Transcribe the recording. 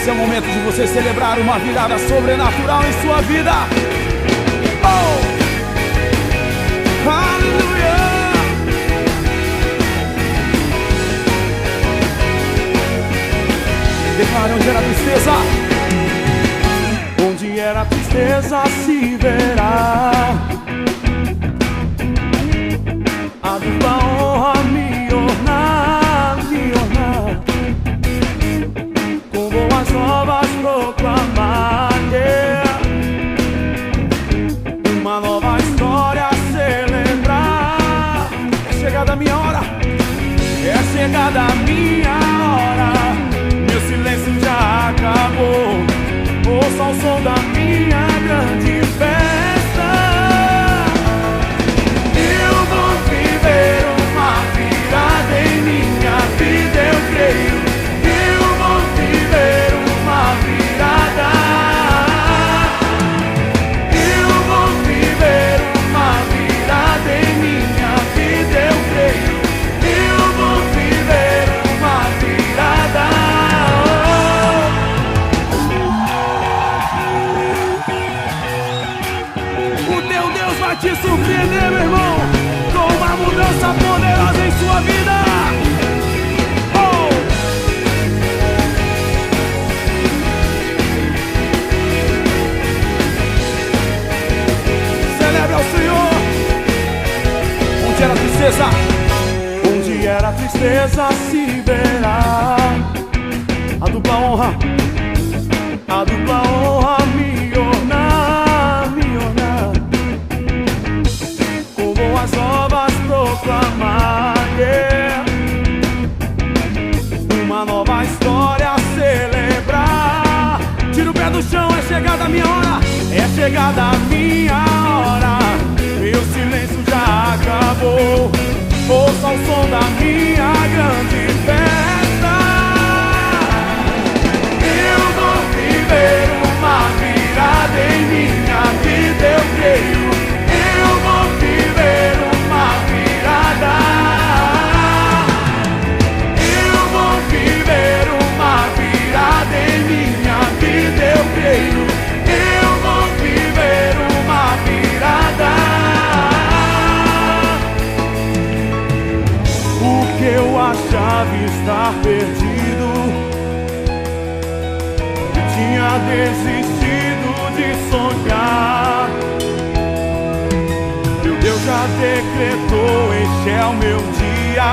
Esse é o momento de você celebrar uma virada sobrenatural em sua vida. Oh! Aleluia! Declara onde era a tristeza. Onde era a tristeza se verá a dupla honra me ornar, me ornar. Com boas novas proclamar, yeah. Uma nova história a celebrar. É chegada a minha hora, é chegada a minha hora. Meu silêncio já acabou. Ouça o som da minha grande festa. Eu vou viver uma virada em minha vida, eu creio. Eu vou viver uma virada. Eu vou viver uma virada em minha vida, eu creio. Eu vou viver uma virada. Vai te surpreender, meu irmão, com uma mudança poderosa em sua vida. Oh! Celebre ao Senhor. Onde era a tristeza? Onde era a tristeza se verá a dupla honra, a dupla honra me ornar, me ornar. As novas proclamar, yeah. Uma nova história a celebrar. Tira o pé do chão, é chegada a minha hora, é chegada a minha hora. Meu silêncio já acabou. Ouça o som da minha grande festa. Eu vou viver uma virada em minha vida, eu creio. Eu vou viver uma virada. Eu vou viver uma virada em minha vida, eu creio. Eu vou viver uma virada. O que eu achava estar perdido, eu tinha desistido de sonhar. Deus já decretou, este é o meu dia.